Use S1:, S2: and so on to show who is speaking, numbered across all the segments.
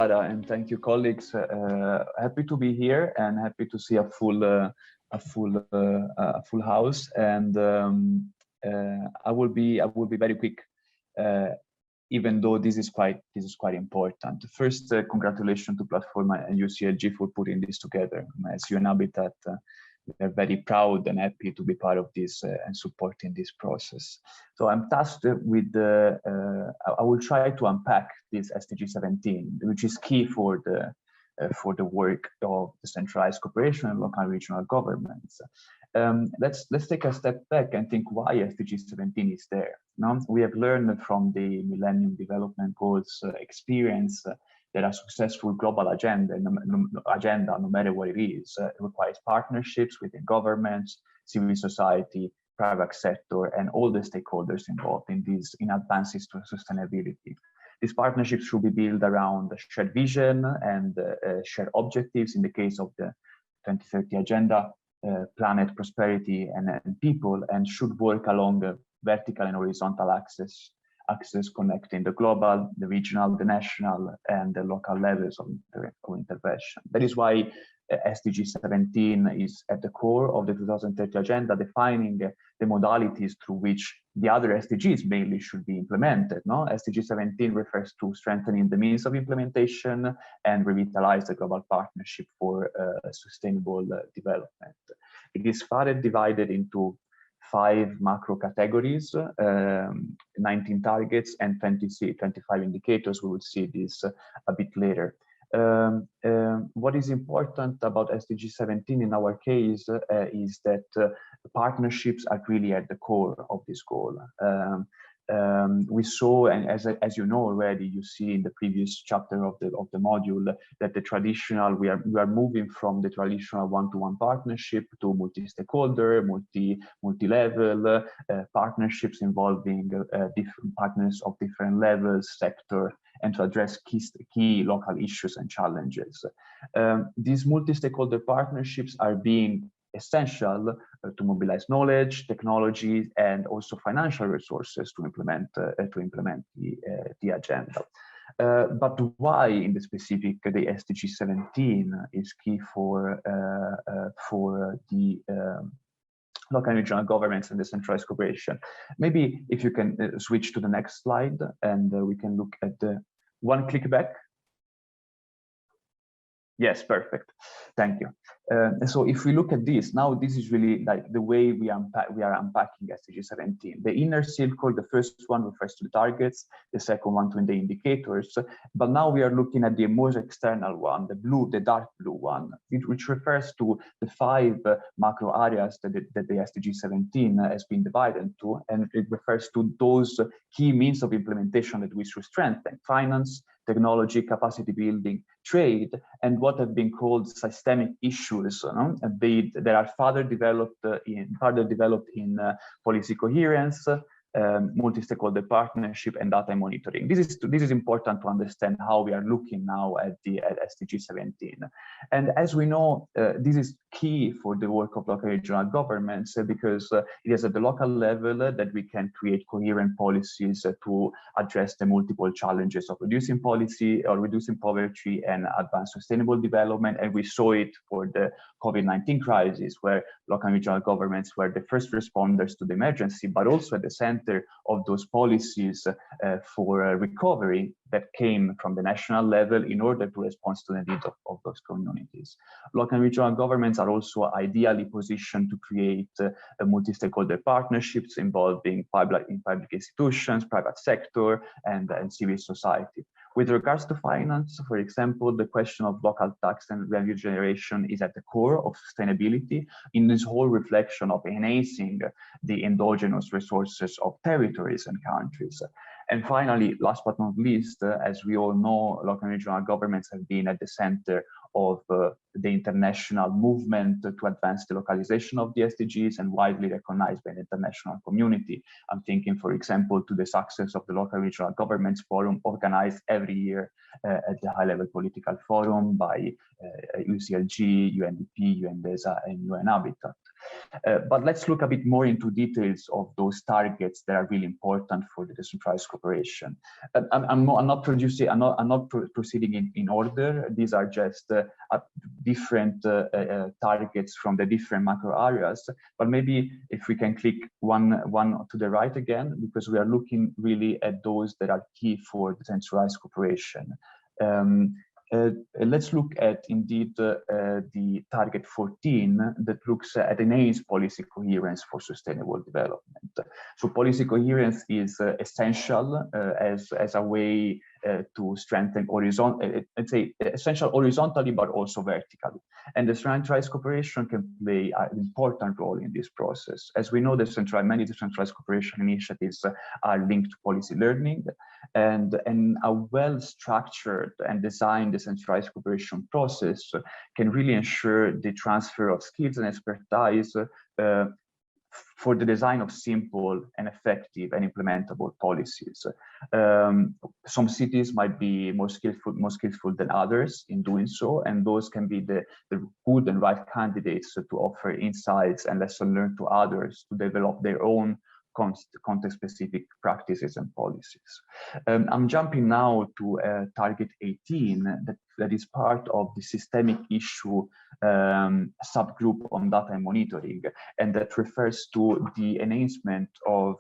S1: And thank you, colleagues. Happy to be here and happy to see a full house. And I will be very quick, even though this is quite important. First, congratulations to Platform and UCLG for putting this together. As UN Habitat, we are very proud and happy to be part of this and supporting this process. So I'm tasked with I will try to unpack this SDG 17, which is key for the work of decentralized cooperation and local and regional governments. Let's take a step back and think why SDG 17 is there. Now, we have learned from the Millennium Development Goals experience that a successful global agenda, no matter what it is, requires partnerships within governments, civil society, private sector, and all the stakeholders involved in advances to sustainability. These partnerships should be built around a shared vision and shared objectives in the case of the 2030 Agenda, planet, prosperity, and people, and should work along the vertical and horizontal axis connecting the global, the regional, the national, and the local levels of intervention. That is why SDG 17 is at the core of the 2030 Agenda, defining the modalities through which the other SDGs mainly should be implemented. No? SDG 17 refers to strengthening the means of implementation and revitalize the global partnership for sustainable development. It is further divided into 5 macro categories, 19 targets, and 25 indicators. We will see this a bit later. What is important about SDG 17 in our case is that partnerships are really at the core of this goal. We saw, and as you know already, you see in the previous chapter of the module that the traditional we are moving from the traditional one-to-one partnership to multi-stakeholder, multi-level partnerships involving different partners of different levels, sector, and to address key local issues and challenges. These multi-stakeholder partnerships are being essential to mobilize knowledge, technology, and also financial resources to implement the agenda. But why, in the specific, the SDG 17 is key for the local and regional governments and decentralized cooperation? Maybe if you can switch to the next slide, and we can look at the one click back. Yes, perfect. Thank you. So if we look at this, now this is really like the way we are unpacking SDG 17. The inner circle, the first one refers to the targets, the second one to the indicators. But now we are looking at the most external one, the dark blue one, which refers to the 5 macro areas that the SDG 17 has been divided into, and it refers to those key means of implementation that we should strengthen: finance, technology, capacity building, trade, and what have been called systemic issues that are further developed in policy coherence, multi-stakeholder partnership, and data monitoring. This is important to understand how we are looking now at SDG 17. And as we know, this is key for the work of local regional governments because it is at the local level that we can create coherent policies to address the multiple challenges of reducing poverty and advance sustainable development. And we saw it for the COVID-19 crisis, where local and regional governments were the first responders to the emergency, but also at the center of those policies for recovery that came from the national level in order to respond to the needs of those communities. Local and regional governments are also ideally positioned to create multi-stakeholder partnerships involving public institutions, private sector, and civil society. With regards to finance, for example, the question of local tax and revenue generation is at the core of sustainability in this whole reflection of enhancing the endogenous resources of territories and countries. And finally, last but not least, as we all know, local and regional governments have been at the center of the international movement to advance the localization of the SDGs and widely recognized by the international community. I'm thinking, for example, to the success of the local and regional governments forum organized every year at the high-level political forum by UCLG, UNDP, UNDESA, and UN Habitat. But let's look a bit more into details of those targets that are really important for the decentralized cooperation. I'm not proceeding in order. These are just different targets from the different macro areas. But maybe if we can click one to the right again, because we are looking really at those that are key for decentralized cooperation. Let's look at indeed the target 14 that looks at enhanced policy coherence for sustainable development. So policy coherence is essential as a way to strengthen essential horizontally, but also vertically. And the decentralized cooperation can play an important role in this process. As we know, many decentralized cooperation initiatives are linked to policy learning, and a well-structured and designed decentralized cooperation process can really ensure the transfer of skills and expertise for the design of simple and effective and implementable policies. Some cities might be more skillful than others in doing so, and those can be the good and right candidates to offer insights and lessons learned to others to develop their own context-specific practices and policies. I'm jumping now to target 18 that is part of the systemic issue subgroup on data and monitoring, and that refers to the enhancement of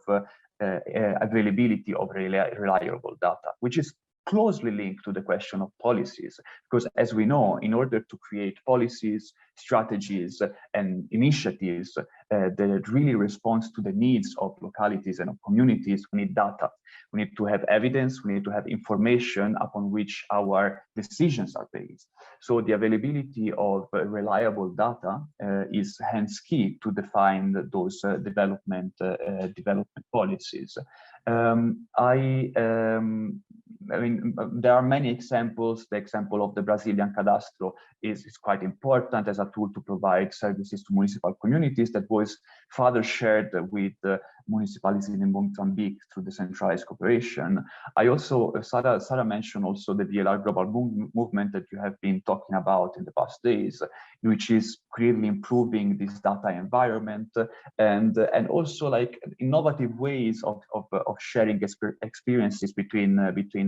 S1: availability of reliable data, which is closely linked to the question of policies, because as we know, in order to create policies, strategies, and initiatives that really responds to the needs of localities and of communities, we need data. We need to have evidence, we need to have information upon which our decisions are based. So the availability of reliable data is hence key to define those development policies. I mean, there are many examples. The example of the Brazilian Cadastro is quite important as a tool to provide services to municipal communities that was further shared with municipalities in Mozambique through decentralized cooperation. I also, Sarah mentioned also the DLR global movement that you have been talking about in the past days, which is clearly improving this data environment and also like innovative ways of sharing experiences between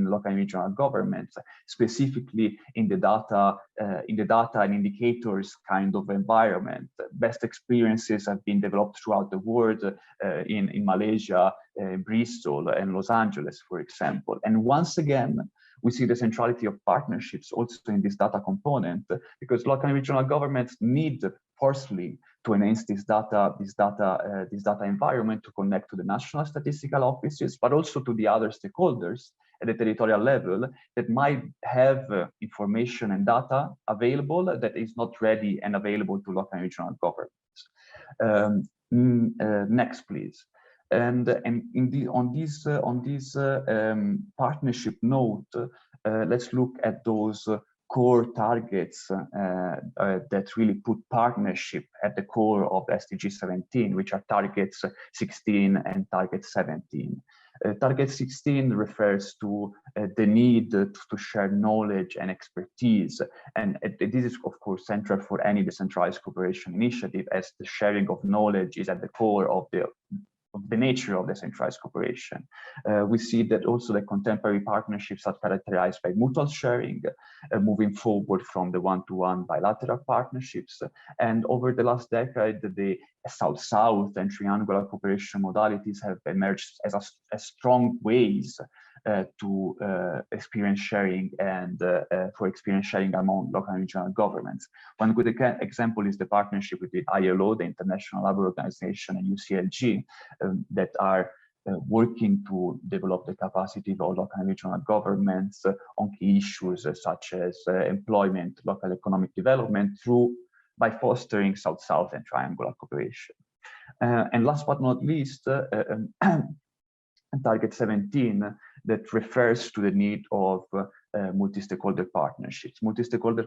S1: local and regional governments, specifically in the data and indicators kind of environment. Best experiences have been developed throughout the world, in Malaysia, Bristol, and Los Angeles, for example. And once again, we see the centrality of partnerships also in this data component, because local and regional governments need, firstly, to enhance this data environment to connect to the national statistical offices, but also to the other stakeholders at the territorial level that might have information and data available that is not ready and available to local and regional governments. Next, please. And on this partnership note, let's look at those core targets that really put partnership at the core of SDG 17, which are targets 16 and target 17. Target 16 refers to the need to share knowledge and expertise. And this is, of course, central for any decentralized cooperation initiative, as the sharing of knowledge is at the core of the nature of decentralized cooperation. We see that also the contemporary partnerships are characterized by mutual sharing, moving forward from the one-to-one bilateral partnerships. And over the last decade, the South-South and triangular cooperation modalities have emerged as strong ways to experience sharing and for experience sharing among local and regional governments. One good example is the partnership with the ILO, the International Labour Organization, and UCLG that are working to develop the capacity of local and regional governments on key issues such as employment, local economic development by fostering South-South and triangular cooperation. And last but not least, target 17 that refers to the need of multi-stakeholder partnerships. Multi-stakeholder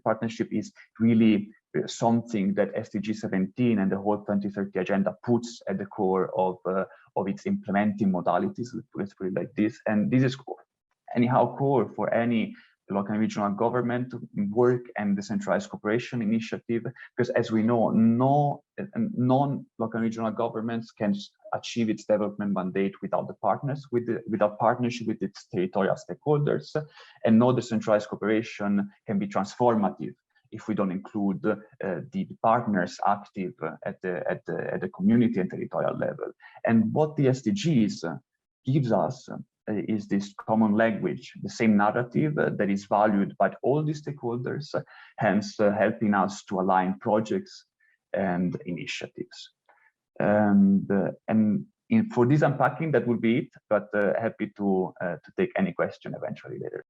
S1: partnership is really something that SDG 17 and the whole 2030 agenda puts at the core of its implementing modalities, let's put it like this. And this is anyhow core for any local and regional government work and decentralized cooperation initiative, because as we know, non-local and regional governments can achieve its development mandate without the partners, without partnership with its territorial stakeholders, and no decentralized cooperation can be transformative if we don't include the partners active at the community and territorial level. And what the SDGs gives us is this common language, the same narrative that is valued by all the stakeholders, hence helping us to align projects and initiatives. For this unpacking, that will be it, but happy to take any question eventually later.